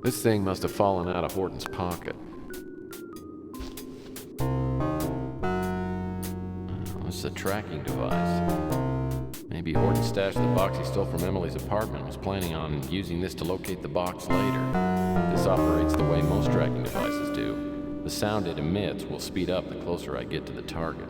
This thing must have fallen out of Horton's pocket. This is a tracking device. Maybe Horton stashed the box he stole from Emily's apartment and was planning on using this to locate the box later. This operates the way most tracking devices do. The sound it emits will speed up the closer I get to the target.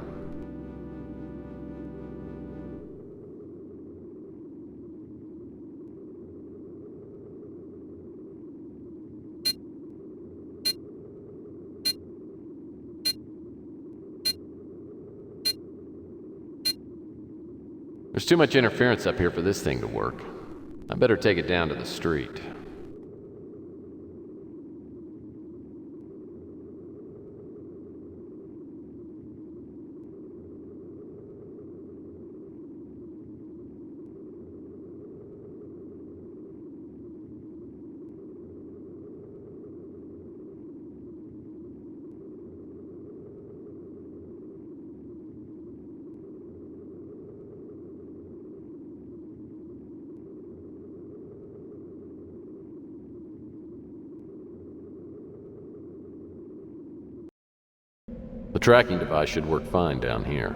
There's too much interference up here for this thing to work. I better take it down to the street. The tracking device should work fine down here.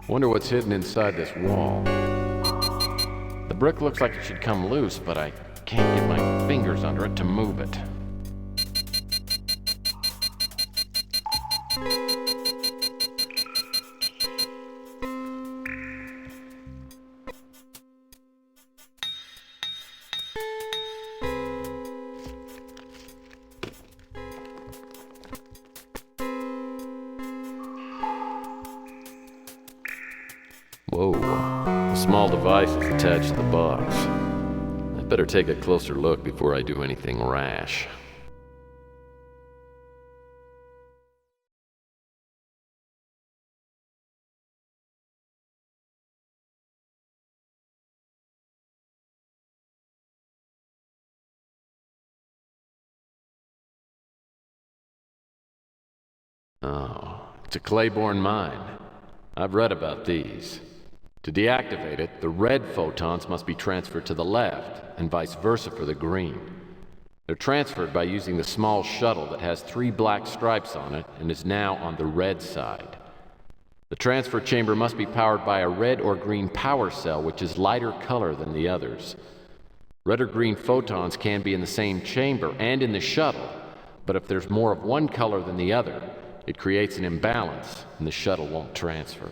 Wonder what's hidden inside this wall. The brick looks like it should come loose, but I can't get my fingers under it to move it. Whoa, a small device is attached to the box. I better take a closer look before I do anything rash. Oh, it's a Claiborne mine. I've read about these. To deactivate it, the red photons must be transferred to the left, and vice versa for the green. They're transferred by using the small shuttle that has 3 black stripes on it and is now on the red side. The transfer chamber must be powered by a red or green power cell, which is lighter color than the others. Red or green photons can be in the same chamber and in the shuttle, but if there's more of one color than the other, it creates an imbalance and the shuttle won't transfer.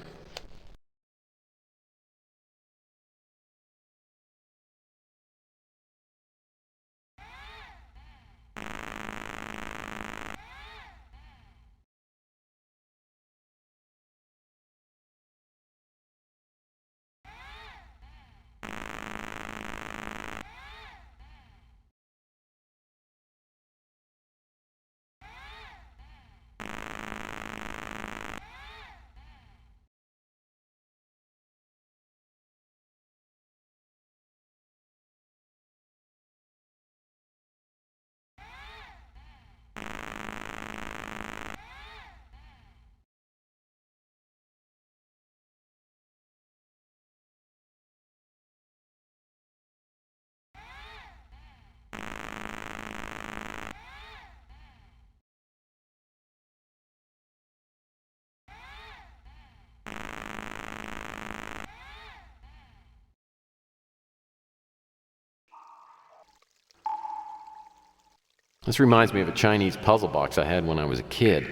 This reminds me of a Chinese puzzle box I had when I was a kid,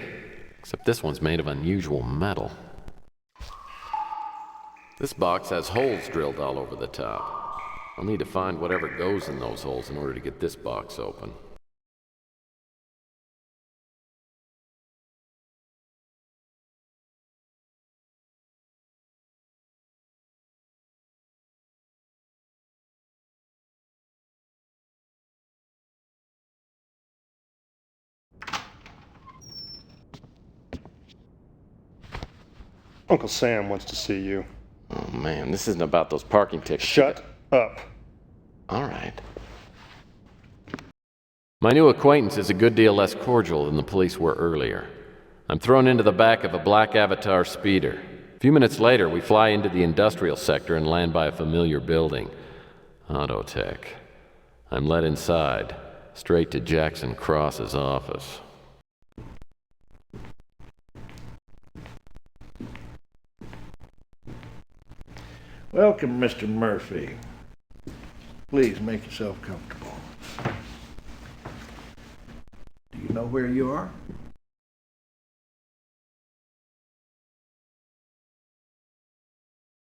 except this one's made of unusual metal. This box has holes drilled all over the top. I'll need to find whatever goes in those holes in order to get this box open. Uncle Sam wants to see you. Oh man, this isn't about those parking tickets. Shut up. All right. My new acquaintance is a good deal less cordial than the police were earlier. I'm thrown into the back of a black Avatar speeder. A few minutes later, we fly into the industrial sector and land by a familiar building. Autotech. I'm led inside, straight to Jackson Cross's office. Welcome, Mr. Murphy. Please make yourself comfortable. Do you know where you are?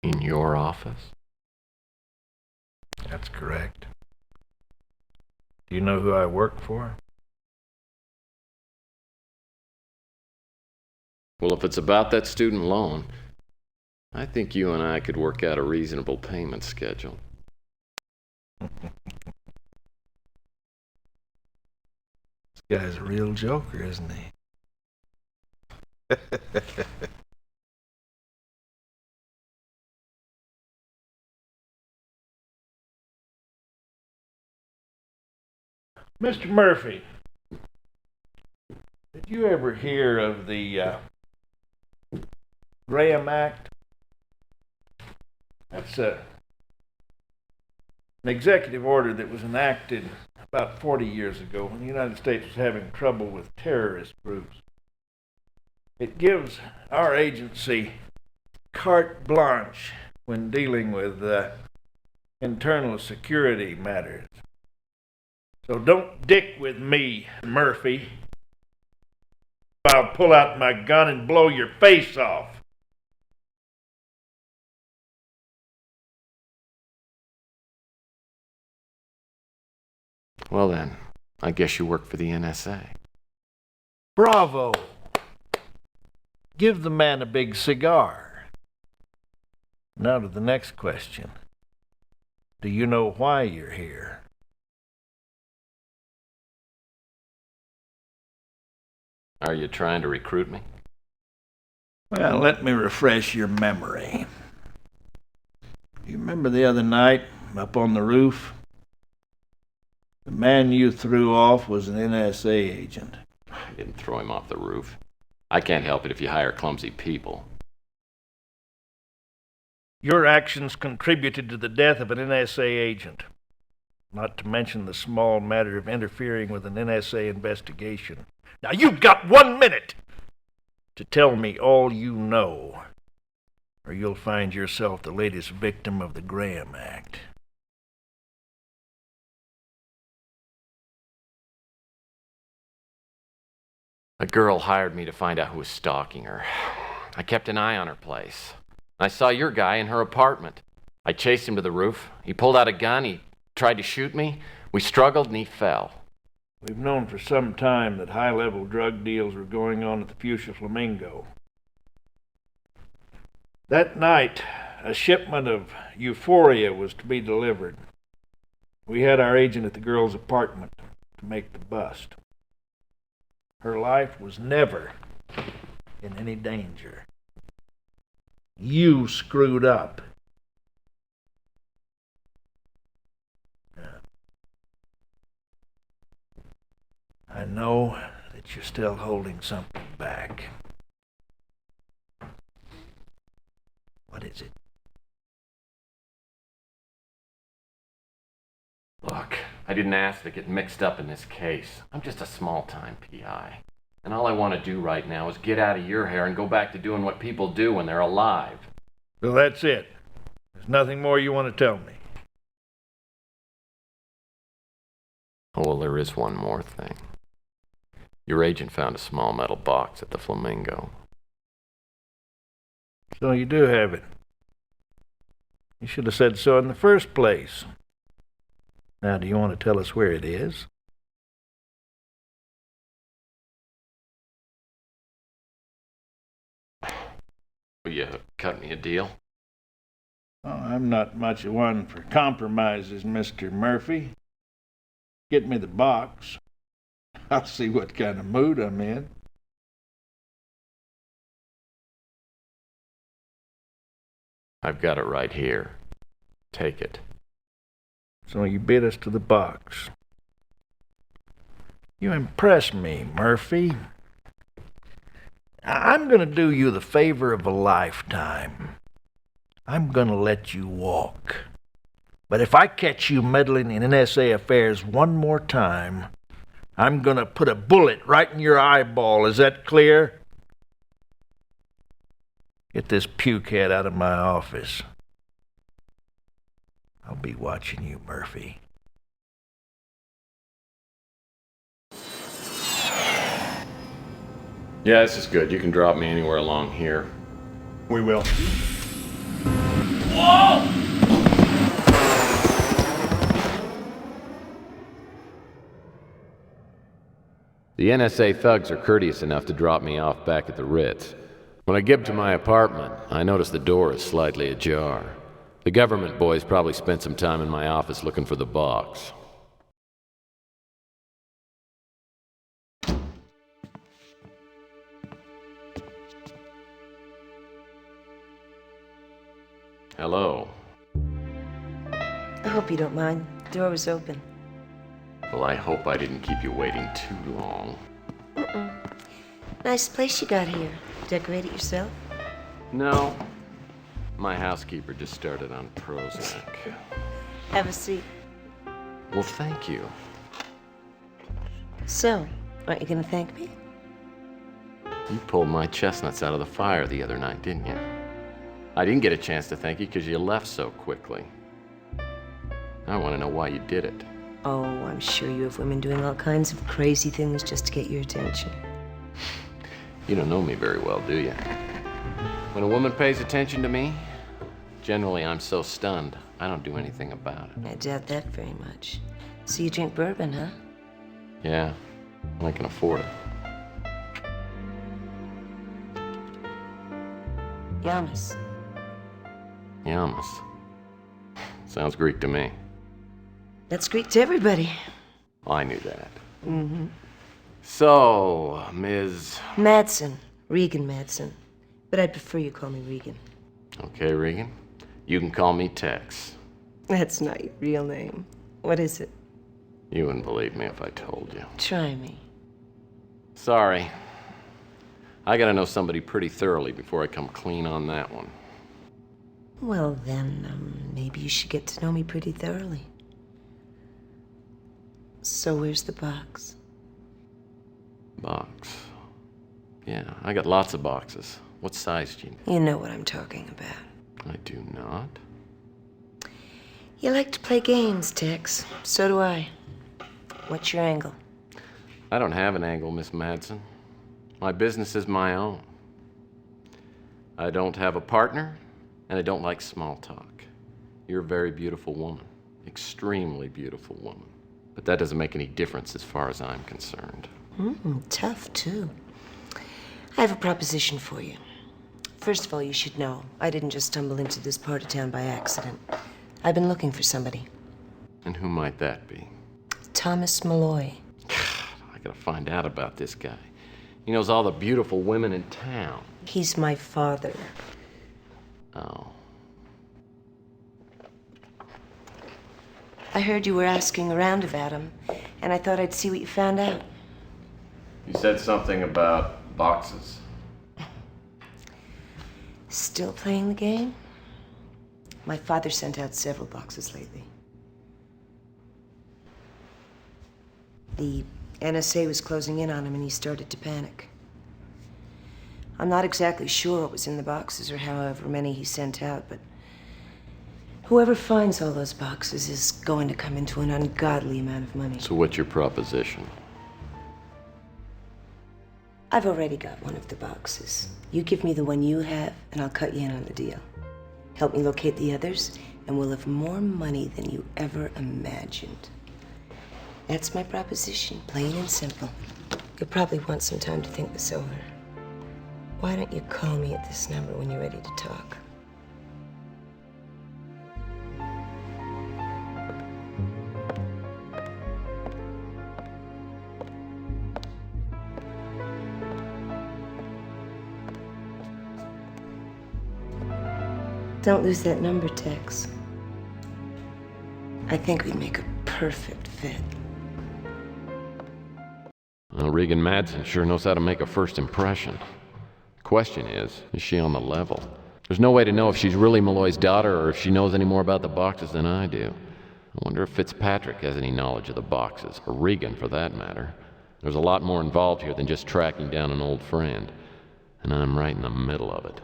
In your office? That's correct. Do you know who I work for? Well, if it's about that student loan, I think you and I could work out a reasonable payment schedule. This guy's a real joker, isn't he? Mr. Murphy, did you ever hear of the Graham Act? That's an executive order that was enacted about 40 years ago when the United States was having trouble with terrorist groups. It gives our agency carte blanche when dealing with internal security matters. So don't dick with me, Murphy. I'll pull out my gun and blow your face off. Well then, I guess you work for the NSA. Bravo! Give the man a big cigar. Now to the next question. Do you know why you're here? Are you trying to recruit me? Well, let me refresh your memory. You remember the other night, up on the roof? The man you threw off was an NSA agent. I didn't throw him off the roof. I can't help it if you hire clumsy people. Your actions contributed to the death of an NSA agent, not to mention the small matter of interfering with an NSA investigation. Now you've got 1 minute to tell me all you know, or you'll find yourself the latest victim of the Graham Act. A girl hired me to find out who was stalking her. I kept an eye on her place. I saw your guy in her apartment. I chased him to the roof. He pulled out a gun. He tried to shoot me. We struggled and he fell. We've known for some time that high-level drug deals were going on at the Fuchsia Flamingo. That night, a shipment of euphoria was to be delivered. We had our agent at the girl's apartment to make the bust. Her life was never in any danger. You screwed up. I know that you're still holding something back. What is it? Look, I didn't ask to get mixed up in this case. I'm just a small-time PI. And all I want to do right now is get out of your hair and go back to doing what people do when they're alive. So that's it. There's nothing more you want to tell me. Oh, well, there is one more thing. Your agent found a small metal box at the Flamingo. So you do have it. You should have said so in the first place. Now, do you want to tell us where it is? Will you cut me a deal? Oh, I'm not much of one for compromises, Mr. Murphy. Get me the box. I'll see what kind of mood I'm in. I've got it right here. Take it. So you beat us to the box. You impress me, Murphy. I'm going to do you the favor of a lifetime. I'm going to let you walk. But if I catch you meddling in NSA affairs one more time, I'm going to put a bullet right in your eyeball. Is that clear? Get this pukehead out of my office. I'll be watching you, Murphy. Yeah, this is good. You can drop me anywhere along here. We will. Whoa! The NSA thugs are courteous enough to drop me off back at the Ritz. When I get to my apartment, I notice the door is slightly ajar. The government boys probably spent some time in my office looking for the box. Hello. I hope you don't mind. The door was open. Well, I hope I didn't keep you waiting too long. Nice place you got here. Decorate it yourself? No. My housekeeper just started on Prozac. Have a seat. Well, thank you. So, aren't you gonna thank me? You pulled my chestnuts out of the fire the other night, didn't you? I didn't get a chance to thank you because you left so quickly. I want to know why you did it. Oh, I'm sure you have women doing all kinds of crazy things just to get your attention. You don't know me very well, do you? When a woman pays attention to me, generally I'm so stunned, I don't do anything about it. I doubt that very much. So you drink bourbon, huh? Yeah, I can afford it. Yamas. Yamas. Sounds Greek to me. That's Greek to everybody. I knew that. Mm-hmm. So, Ms. Madsen. Regan Madsen. But I'd prefer you call me Regan. Okay, Regan. You can call me Tex. That's not your real name. What is it? You wouldn't believe me if I told you. Try me. Sorry. I gotta know somebody pretty thoroughly before I come clean on that one. Well, then, maybe you should get to know me pretty thoroughly. So where's the box? Box. Yeah, I got lots of boxes. What size do you need? You know what I'm talking about. I do not. You like to play games, Tex. So do I. What's your angle? I don't have an angle, Miss Madsen. My business is my own. I don't have a partner, and I don't like small talk. You're a very beautiful woman. Extremely beautiful woman. But that doesn't make any difference as far as I'm concerned. Tough, too. I have a proposition for you. First of all, you should know, I didn't just stumble into this part of town by accident. I've been looking for somebody. And who might that be? Thomas Malloy. I gotta find out about this guy. He knows all the beautiful women in town. He's my father. Oh. I heard you were asking around about him, and I thought I'd see what you found out. You said something about boxes. Still playing the game? My father sent out several boxes lately. The NSA was closing in on him and he started to panic. I'm not exactly sure what was in the boxes or however many he sent out, but whoever finds all those boxes is going to come into an ungodly amount of money. So what's your proposition? I've already got one of the boxes. You give me the one you have, and I'll cut you in on the deal. Help me locate the others, and we'll have more money than you ever imagined. That's my proposition, plain and simple. You'll probably want some time to think this over. Why don't you call me at this number when you're ready to talk? Don't lose that number, Tex. I think we'd make a perfect fit. Well, Regan Madsen sure knows how to make a first impression. The question is she on the level? There's no way to know if she's really Malloy's daughter or if she knows any more about the boxes than I do. I wonder if Fitzpatrick has any knowledge of the boxes, or Regan for that matter. There's a lot more involved here than just tracking down an old friend, and I'm right in the middle of it.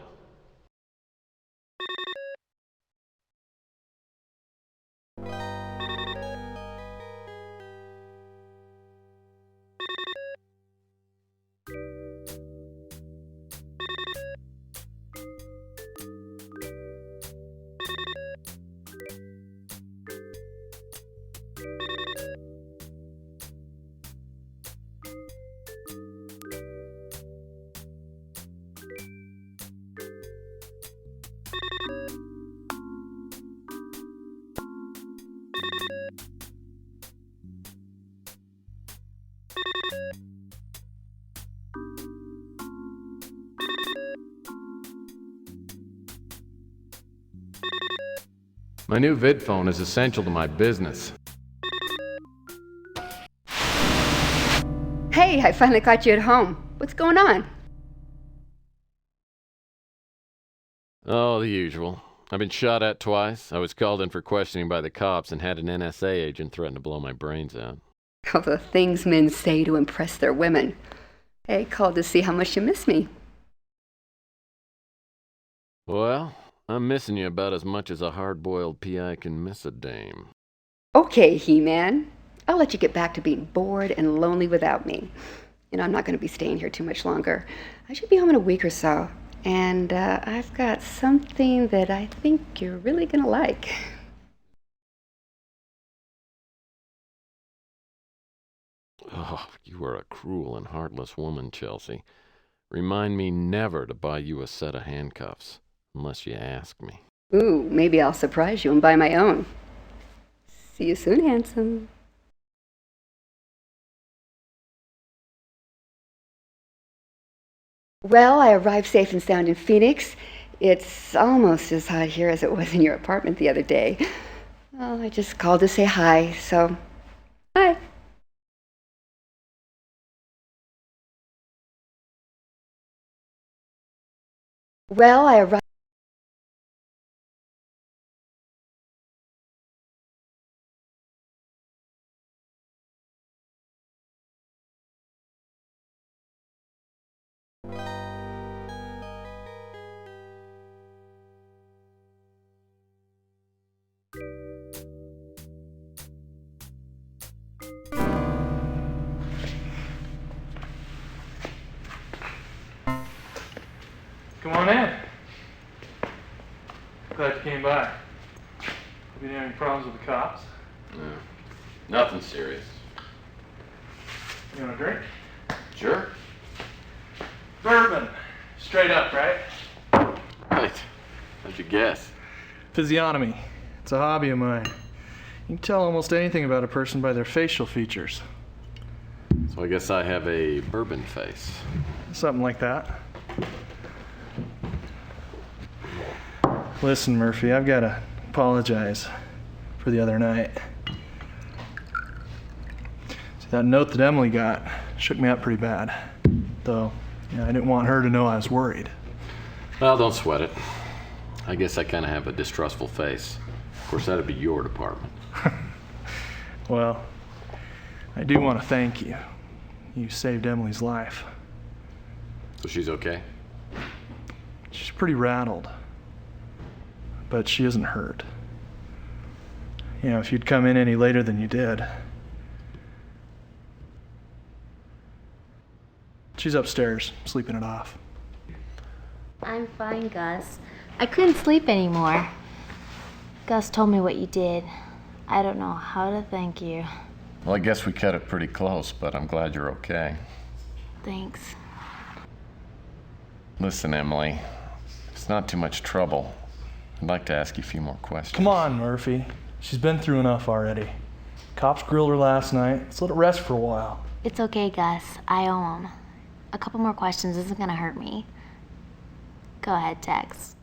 My new vid phone is essential to my business. Hey, I finally caught you at home. What's going on? Oh, the usual. I've been shot at twice. I was called in for questioning by the cops and had an NSA agent threaten to blow my brains out. All the things men say to impress their women. Hey, called to see how much you miss me. Well, I'm missing you about as much as a hard-boiled PI can miss a dame. Okay, He-Man. I'll let you get back to being bored and lonely without me. You know, I'm not going to be staying here too much longer. I should be home in a week or so. And I've got something that I think you're really going to like. Oh, you are a cruel and heartless woman, Chelsea. Remind me never to buy you a set of handcuffs, unless you ask me. Ooh, maybe I'll surprise you and buy my own. See you soon, handsome. Well, I arrived safe and sound in Phoenix. It's almost as hot here as it was in your apartment the other day. Well, I just called to say hi, so hi. Well, I arrived. Come on in. Glad you came by. Have you had any problems with the cops? No. Nothing serious. You want a drink? Sure. Bourbon. Straight up, right? Right. How'd you guess? Physiognomy. It's a hobby of mine. You can tell almost anything about a person by their facial features. So I guess I have a bourbon face. Something like that. Listen, Murphy, I've got to apologize for the other night. See, that note that Emily got shook me up pretty bad. Though, I didn't want her to know I was worried. Well, don't sweat it. I guess I kind of have a distrustful face. Of course, that'd be your department. Well, I do want to thank you. You saved Emily's life. So she's okay? She's pretty rattled. But she isn't hurt. If you'd come in any later than you did. She's upstairs, sleeping it off. I'm fine, Gus. I couldn't sleep anymore. Gus told me what you did. I don't know how to thank you. Well, I guess we cut it pretty close, but I'm glad you're okay. Thanks. Listen, Emily, if it's not too much trouble, I'd like to ask you a few more questions. Come on, Murphy. She's been through enough already. Cops grilled her last night. Let's let it rest for a while. It's okay, Gus. I owe him. A couple more questions isn't gonna hurt me. Go ahead, Tex.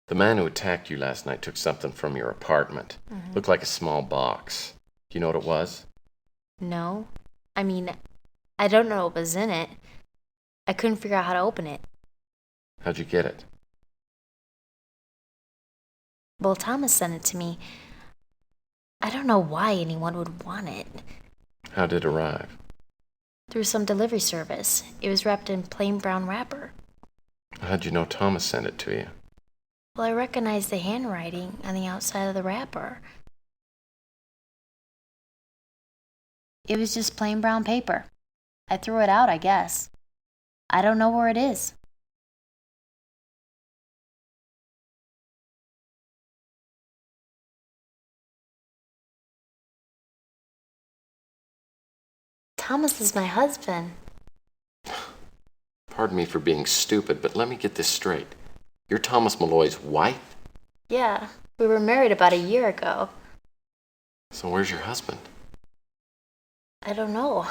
The man who attacked you last night took something from your apartment. Looked like a small box. Do you know what it was? No. I mean, I don't know what was in it. I couldn't figure out how to open it. How'd you get it? Well, Thomas sent it to me. I don't know why anyone would want it. How did it arrive? Through some delivery service. It was wrapped in plain brown wrapper. How'd you know Thomas sent it to you? Well, I recognized the handwriting on the outside of the wrapper. It was just plain brown paper. I threw it out, I guess. I don't know where it is. Thomas is my husband. Pardon me for being stupid, but let me get this straight. You're Thomas Malloy's wife? Yeah, we were married about a year ago. So where's your husband? I don't know.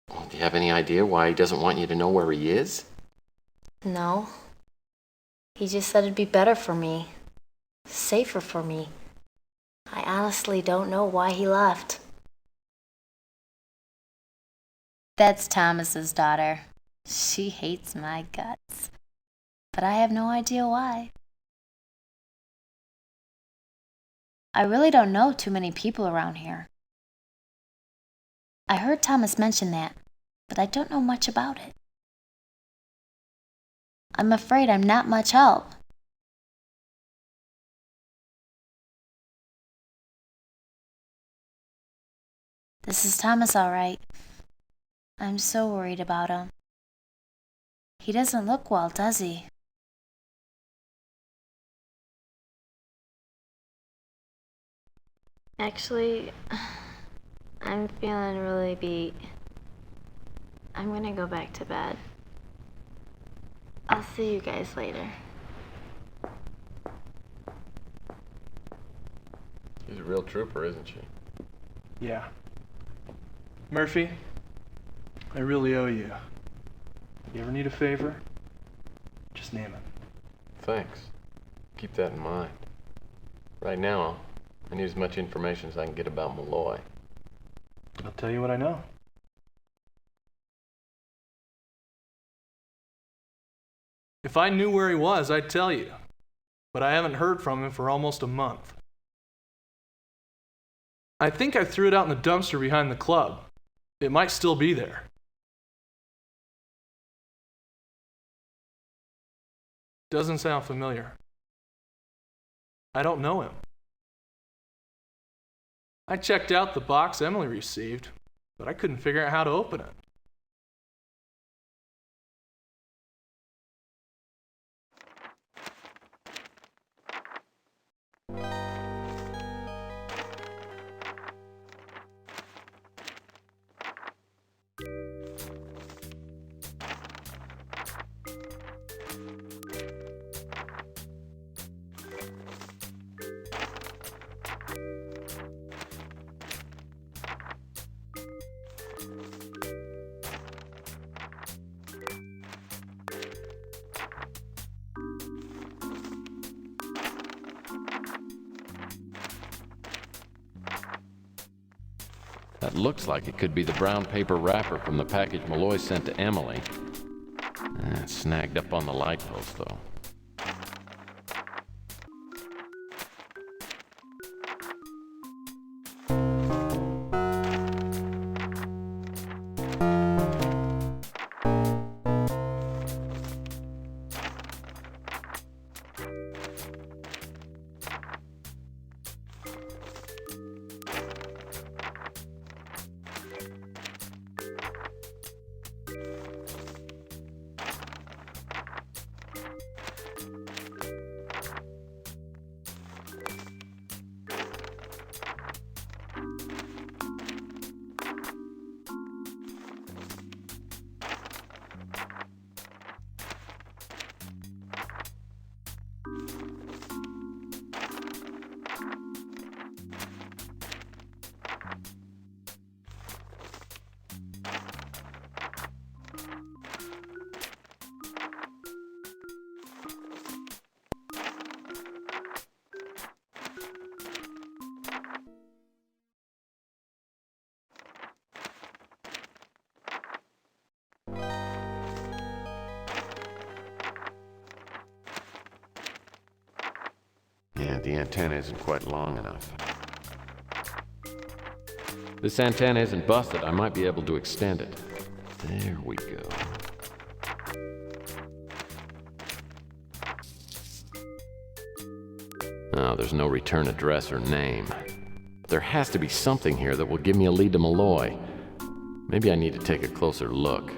Well, do you have any idea why he doesn't want you to know where he is? No. He just said it'd be better for me. Safer for me. I honestly don't know why he left. That's Thomas's daughter. She hates my guts. But I have no idea why. I really don't know too many people around here. I heard Thomas mention that, but I don't know much about it. I'm afraid I'm not much help. This is Thomas, all right. I'm so worried about him. He doesn't look well, does he? Actually, I'm feeling really beat. I'm gonna go back to bed. I'll see you guys later. She's a real trooper, isn't she? Yeah. Murphy, I really owe you. If you ever need a favor, just name it. Thanks. Keep that in mind. Right now, I need as much information as I can get about Malloy. I'll tell you what I know. If I knew where he was, I'd tell you. But I haven't heard from him for almost a month. I think I threw it out in the dumpster behind the club. It might still be there. Doesn't sound familiar. I don't know him. I checked out the box Emily received, but I couldn't figure out how to open it. That looks like it could be the brown paper wrapper from the package Malloy sent to Emily. It's snagged up on the light post, though. Yeah, the antenna isn't quite long enough. This antenna isn't busted. I might be able to extend it. There we go. Oh, there's no return address or name. But there has to be something here that will give me a lead to Malloy. Maybe I need to take a closer look.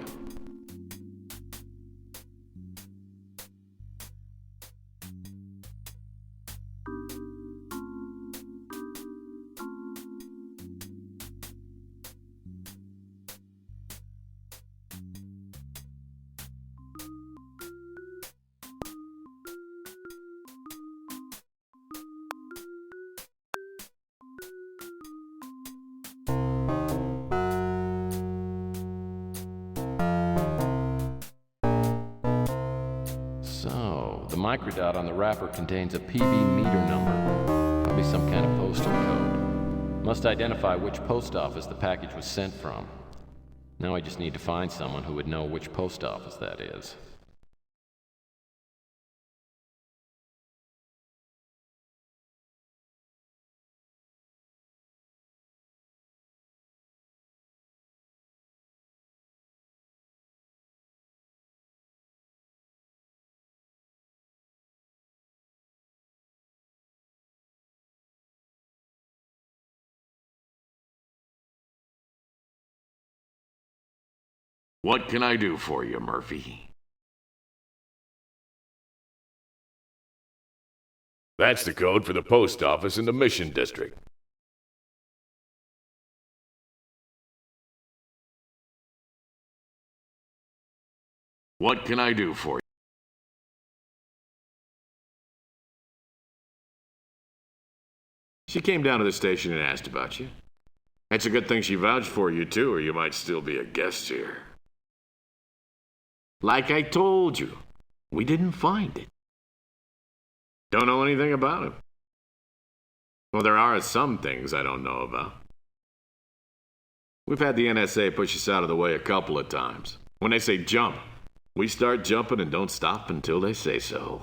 The microdot on the wrapper contains a PB meter number, probably some kind of postal code. Must identify which post office the package was sent from. Now I just need to find someone who would know which post office that is. What can I do for you, Murphy? That's the code for the post office in the Mission District. What can I do for you? She came down to the station and asked about you. It's a good thing she vouched for you, too, or you might still be a guest here. Like I told you, we didn't find it. Don't know anything about it. Well, there are some things I don't know about. We've had the NSA push us out of the way a couple of times. When they say jump, we start jumping and don't stop until they say so.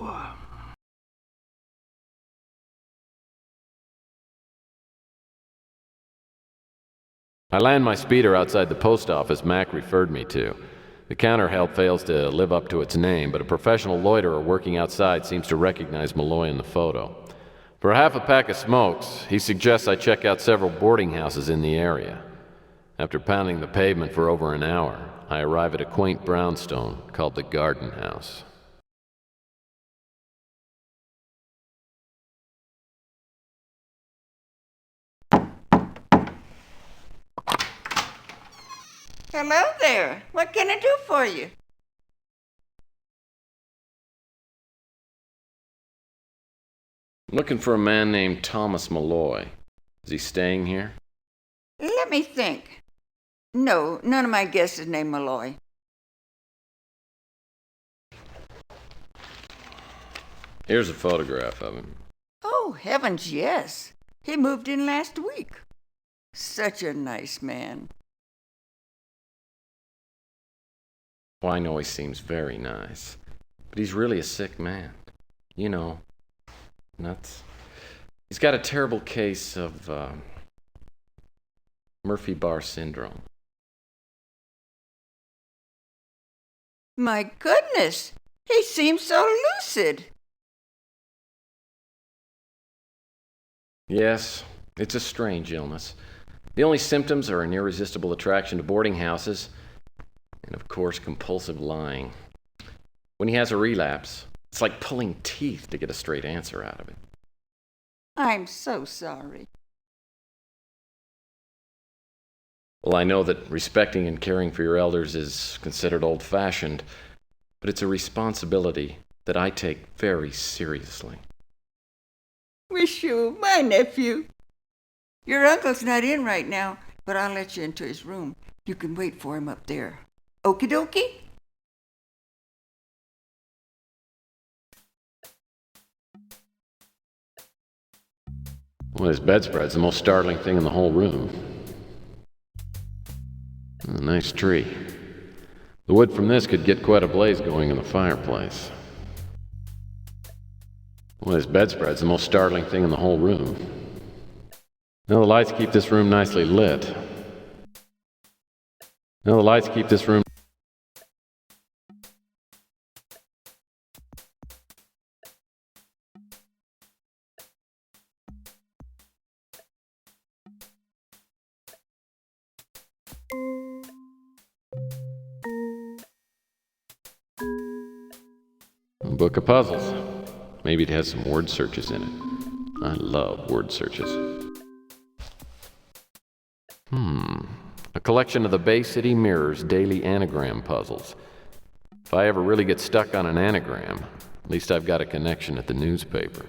I land my speeder outside the post office Mac referred me to. The counter-help fails to live up to its name, but a professional loiterer working outside seems to recognize Malloy in the photo. For half a pack of smokes, he suggests I check out several boarding houses in the area. After pounding the pavement for over an hour, I arrive at a quaint brownstone called the Garden House. Hello there. What can I do for you? I'm looking for a man named Thomas Malloy. Is he staying here? Let me think. No, none of my guests is named Malloy. Here's a photograph of him. Oh, heavens, yes. He moved in last week. Such a nice man. Well, I know he seems very nice, but he's really a sick man. You know, nuts. He's got a terrible case of Murphy-Barr syndrome. My goodness, he seems so lucid. Yes, it's a strange illness. The only symptoms are an irresistible attraction to boarding houses, and of course, compulsive lying. When he has a relapse, it's like pulling teeth to get a straight answer out of it. I'm so sorry. Well, I know that respecting and caring for your elders is considered old-fashioned, but it's a responsibility that I take very seriously. Wish you, my nephew. Your uncle's not in right now, but I'll let you into his room. You can wait for him up there. Okie dokie? Well, his bedspread's the most startling thing in the whole room. A nice tree. The wood from this could get quite a blaze going in the fireplace. Well, his bedspread's the most startling thing in the whole room. Now the lights keep this room nicely lit. Now the lights keep this room... A book of puzzles. Maybe it has some word searches in it. I love word searches. A collection of the Bay City Mirror's daily anagram puzzles. If I ever really get stuck on an anagram, at least I've got a connection at the newspaper.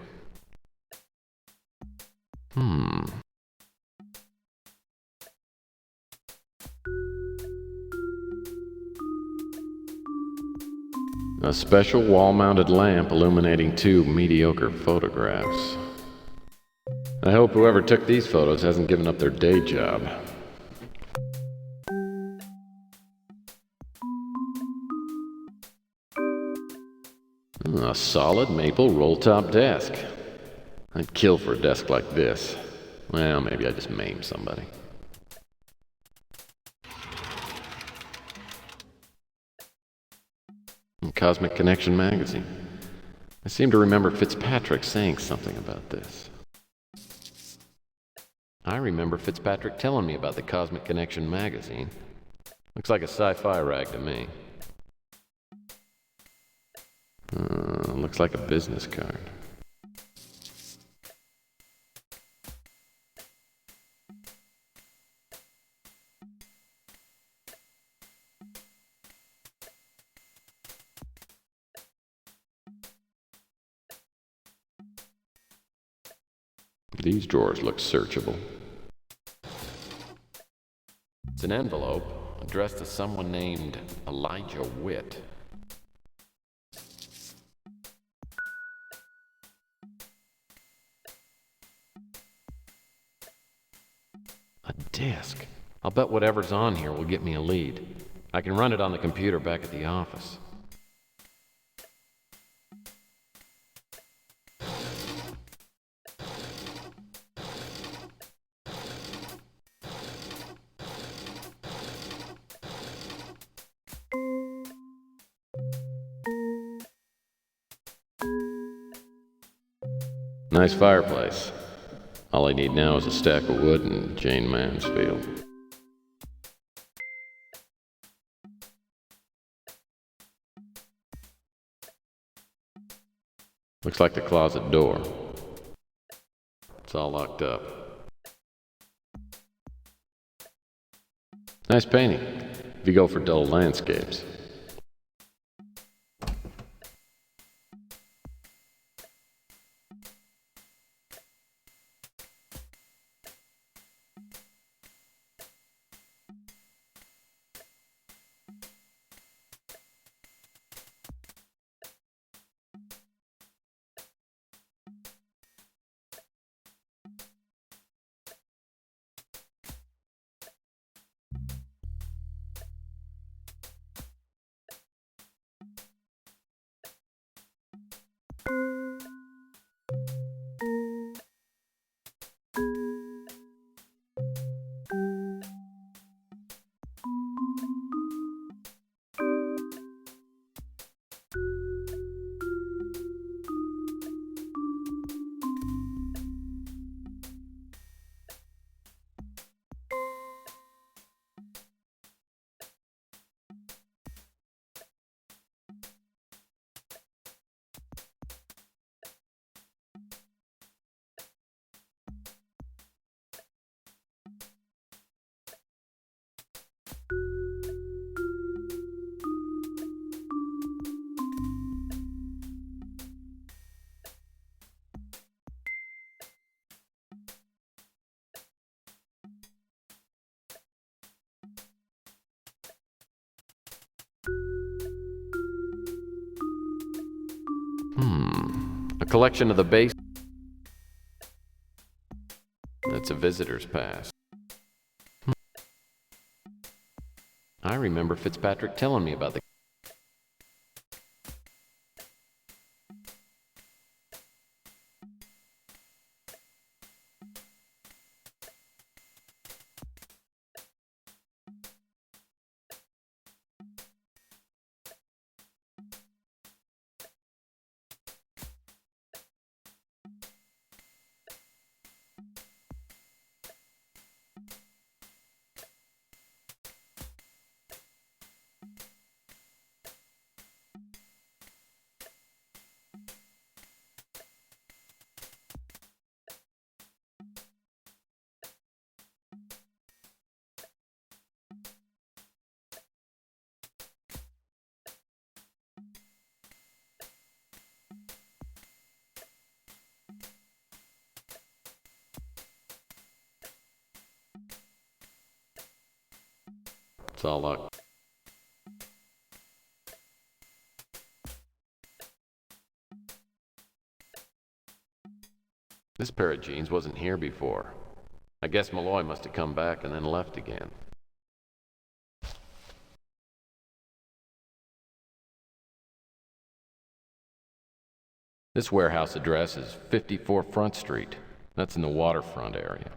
A special wall-mounted lamp illuminating 2 mediocre photographs. I hope whoever took these photos hasn't given up their day job. A solid maple roll-top desk. I'd kill for a desk like this. Well, maybe I just maimed somebody. Cosmic Connection magazine. I seem to remember Fitzpatrick saying something about this. I remember Fitzpatrick telling me about the Cosmic Connection magazine. Looks like a sci-fi rag to me. Looks like a business card. These drawers look searchable. It's an envelope addressed to someone named Elijah Witt. A disc. I'll bet whatever's on here will get me a lead. I can run it on the computer back at the office. Nice fireplace. All I need now is a stack of wood and Jane Mansfield. Looks like the closet door. It's all locked up. Nice painting, if you go for dull landscapes. A collection of the base. That's a visitor's pass. I remember Fitzpatrick telling me about the It's all locked. This pair of jeans wasn't here before. I guess Malloy must have come back and then left again. This warehouse address is 54 Front Street. That's in the waterfront area.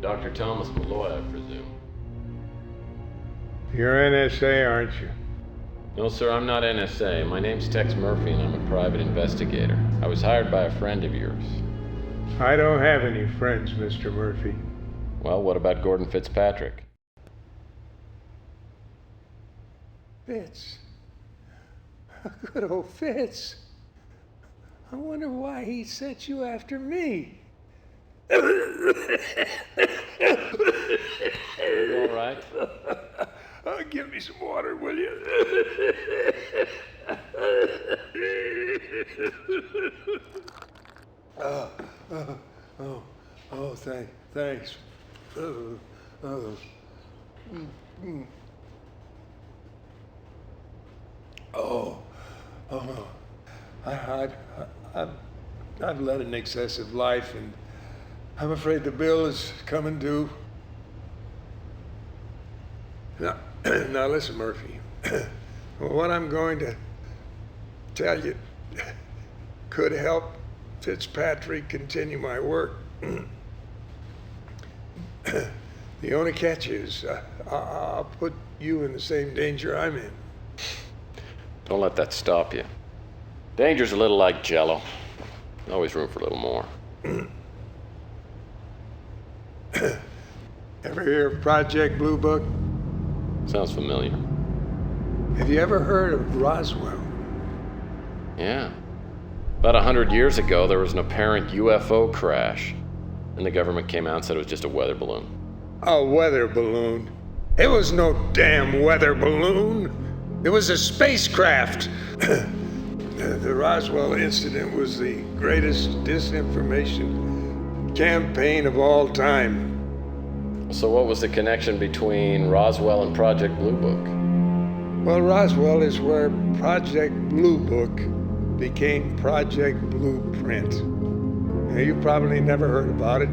Dr. Thomas Malloy, I presume. You're NSA, aren't you? No, sir, I'm not NSA. My name's Tex Murphy, and I'm a private investigator. I was hired by a friend of yours. I don't have any friends, Mr. Murphy. Well, what about Gordon Fitzpatrick? Fitz. Good old Fitz. I wonder why he sent you after me. Are you all right? Give me some water, will you? Thanks. I've led an excessive life, and I'm afraid the bill is coming due. Now listen, Murphy. What I'm going to tell you could help Fitzpatrick continue my work. The only catch is I'll put you in the same danger I'm in. Don't let that stop you. Danger's a little like Jell-O. Always room for a little more. Ever hear of Project Blue Book? Sounds familiar. Have you ever heard of Roswell? Yeah. About 100 years ago, there was an apparent UFO crash, and the government came out and said it was just a weather balloon. A weather balloon? It was no damn weather balloon. It was a spacecraft. The Roswell incident was the greatest disinformation campaign of all time. So what was the connection between Roswell and Project Blue Book? Well, Roswell is where Project Blue Book became Project Blueprint. Now, you probably never heard about it,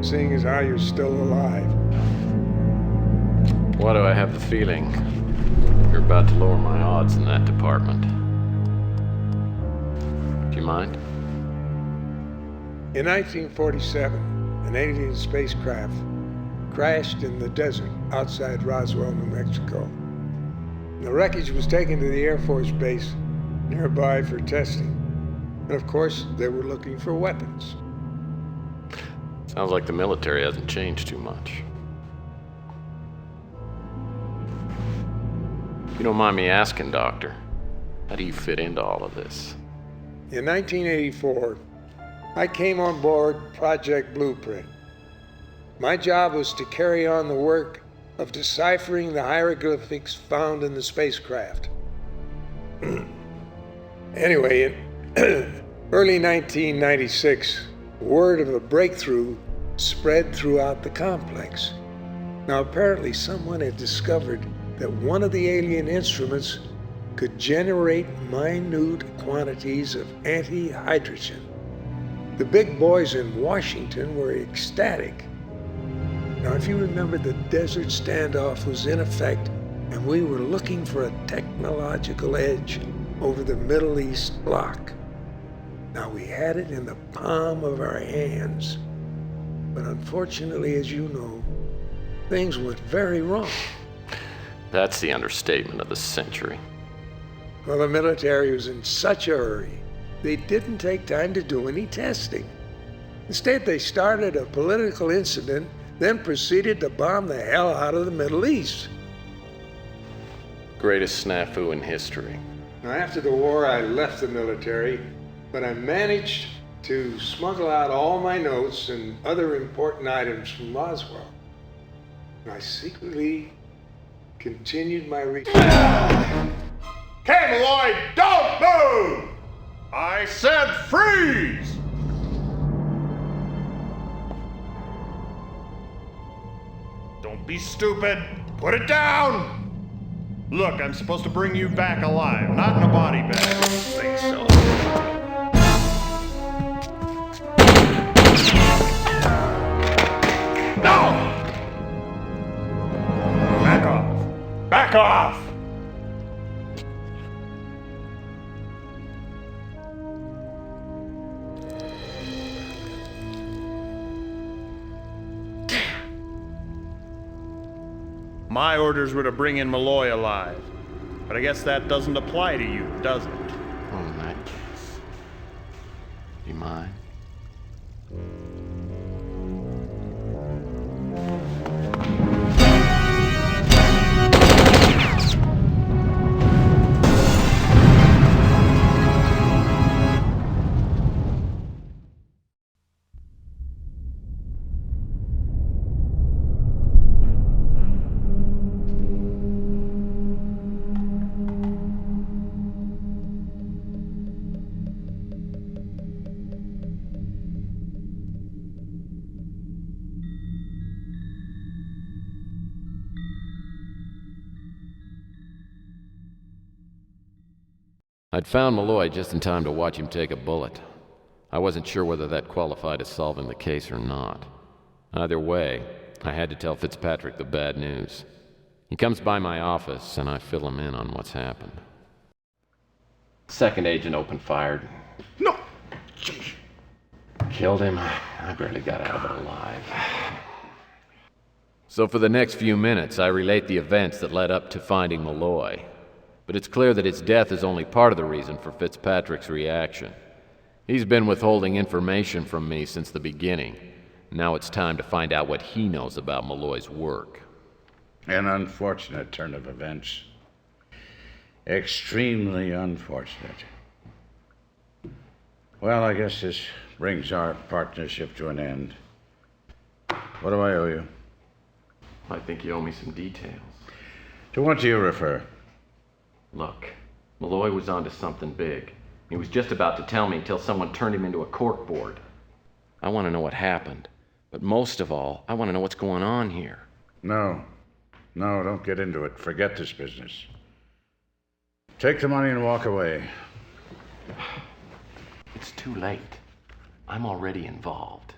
seeing as how you're still alive. Why do I have the feeling you're about to lower my odds in that department? Do you mind? In 1947, an alien spacecraft crashed in the desert outside Roswell, New Mexico. The wreckage was taken to the Air Force base nearby for testing. And of course, they were looking for weapons. Sounds like the military hasn't changed too much. If you don't mind me asking, Doctor, how do you fit into all of this? In 1984, I came on board Project Blueprint. My job was to carry on the work of deciphering the hieroglyphics found in the spacecraft. Anyway, in early 1996, word of a breakthrough spread throughout the complex. Now, apparently someone had discovered that one of the alien instruments could generate minute quantities of anti-hydrogen. The big boys in Washington were ecstatic. Now, if you remember, the desert standoff was in effect, and we were looking for a technological edge over the Middle East bloc. Now, we had it in the palm of our hands. But unfortunately, as you know, things went very wrong. That's the understatement of the century. Well, the military was in such a hurry, they didn't take time to do any testing. Instead, they started a political incident, then proceeded to bomb the hell out of the Middle East. Greatest snafu in history. Now, after the war, I left the military, but I managed to smuggle out all my notes and other important items from Roswell. And I secretly continued my research. Malloy, don't move! I said freeze! Don't be stupid. Put it down! Look, I'm supposed to bring you back alive, not in a body bag. I don't think so. No! Back off! Back off! My orders were to bring in Malloy alive. But I guess that doesn't apply to you, does it? Oh, in that case. You mind? I'd found Malloy just in time to watch him take a bullet. I wasn't sure whether that qualified as solving the case or not. Either way, I had to tell Fitzpatrick the bad news. He comes by my office, and I fill him in on what's happened. Second agent opened fire. No! Killed him. I barely got out of it alive. So for the next few minutes, I relate the events that led up to finding Malloy. But it's clear that his death is only part of the reason for Fitzpatrick's reaction. He's been withholding information from me since the beginning. Now it's time to find out what he knows about Malloy's work. An unfortunate turn of events. Extremely unfortunate. Well, I guess this brings our partnership to an end. What do I owe you? I think you owe me some details. To what do you refer? Look, Malloy was onto something big. He was just about to tell me until someone turned him into a corkboard. I want to know what happened. But most of all, I want to know what's going on here. No, don't get into it. Forget this business. Take the money and walk away. It's too late. I'm already involved.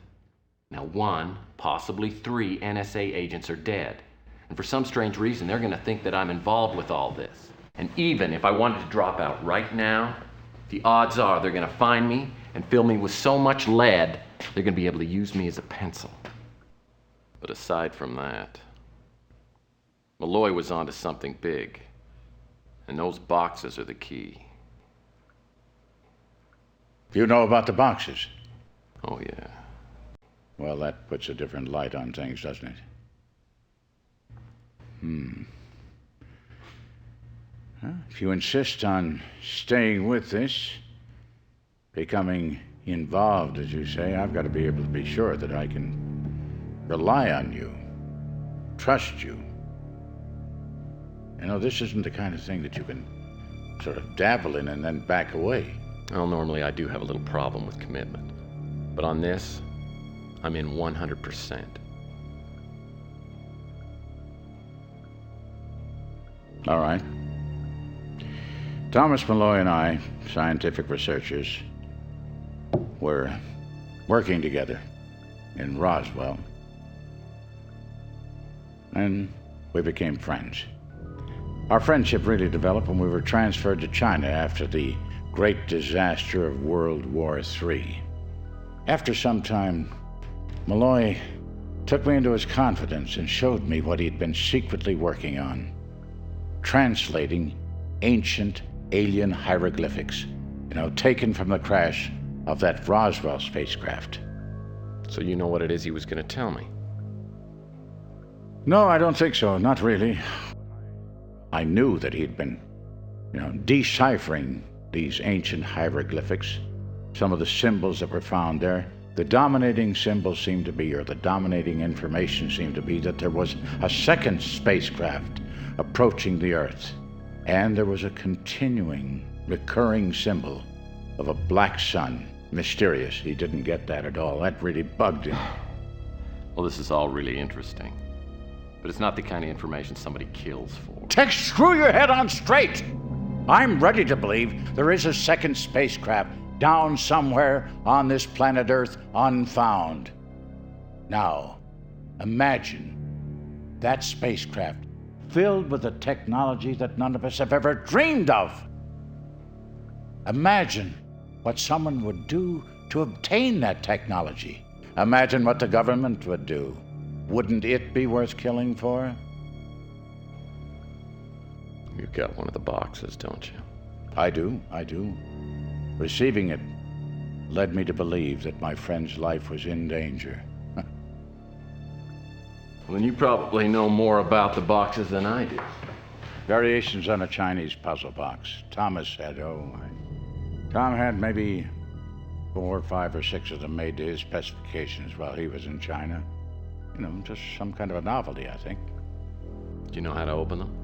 Now 1, possibly 3 NSA agents are dead. And for some strange reason, they're going to think that I'm involved with all this. And even if I wanted to drop out right now, the odds are they're going to find me and fill me with so much lead, they're going to be able to use me as a pencil. But aside from that, Malloy was onto something big. And those boxes are the key. You know about the boxes? Oh, yeah. Well, that puts a different light on things, doesn't it? Well, if you insist on staying with this, becoming involved, as you say, I've got to be able to be sure that I can rely on you, trust you. You know, this isn't the kind of thing that you can sort of dabble in and then back away. Well, normally I do have a little problem with commitment. But on this, I'm in 100%. All right. Thomas Malloy and I, scientific researchers, were working together in Roswell. And we became friends. Our friendship really developed when we were transferred to China after the great disaster of World War III. After some time, Malloy took me into his confidence and showed me what he'd been secretly working on, translating ancient alien hieroglyphics, taken from the crash of that Roswell spacecraft. So you know what it is he was going to tell me? No, I don't think so, not really. I knew that he'd been, deciphering these ancient hieroglyphics, some of the symbols that were found there. The dominating symbol seemed to be, or the dominating information seemed to be, that there was a second spacecraft approaching the Earth. And there was a continuing, recurring symbol of a black sun. Mysterious. He didn't get that at all. That really bugged him. Well, this is all really interesting. But it's not the kind of information somebody kills for. Tex, screw your head on straight! I'm ready to believe there is a second spacecraft down somewhere on this planet Earth unfound. Now, imagine that spacecraft filled with a technology that none of us have ever dreamed of. Imagine what someone would do to obtain that technology. Imagine what the government would do. Wouldn't it be worth killing for? You've got one of the boxes, don't you? I do. Receiving it led me to believe that my friend's life was in danger. Well, then you probably know more about the boxes than I do. Variations on a Chinese puzzle box. Tom had maybe 4, 5, or 6 of them made to his specifications while he was in China. You know, just some kind of a novelty, I think. Do you know how to open them?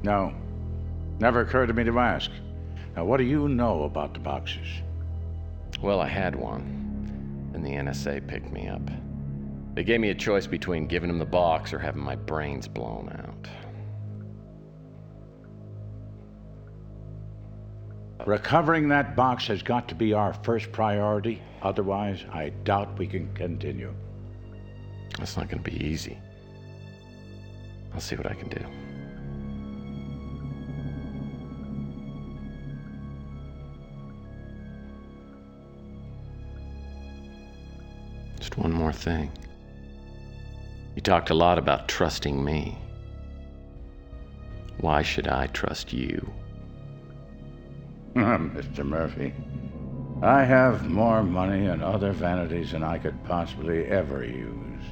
No. Never occurred to me to ask. Now, what do you know about the boxes? Well, I had one. Then the NSA picked me up. They gave me a choice between giving them the box or having my brains blown out. Recovering that box has got to be our first priority. Otherwise, I doubt we can continue. That's not going to be easy. I'll see what I can do. Just one more thing. You talked a lot about trusting me. Why should I trust you? Mr. Murphy, I have more money and other vanities than I could possibly ever use.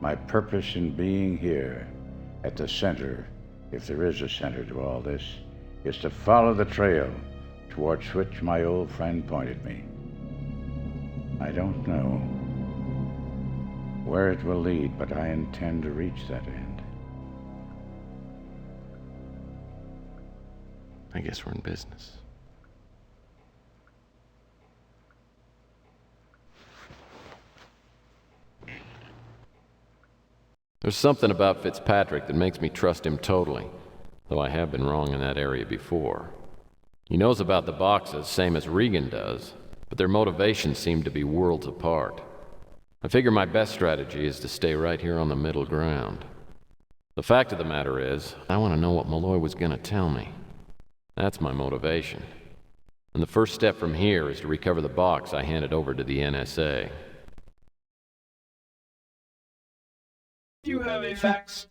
My purpose in being here, at the center, if there is a center to all this, is to follow the trail towards which my old friend pointed me. I don't know where it will lead, but I intend to reach that end. I guess we're in business. There's something about Fitzpatrick that makes me trust him totally, though I have been wrong in that area before. He knows about the boxes, same as Regan does, but their motivations seem to be worlds apart. I figure my best strategy is to stay right here on the middle ground. The fact of the matter is, I want to know what Malloy was going to tell me. That's my motivation. And the first step from here is to recover the box I handed over to the NSA. You have a fax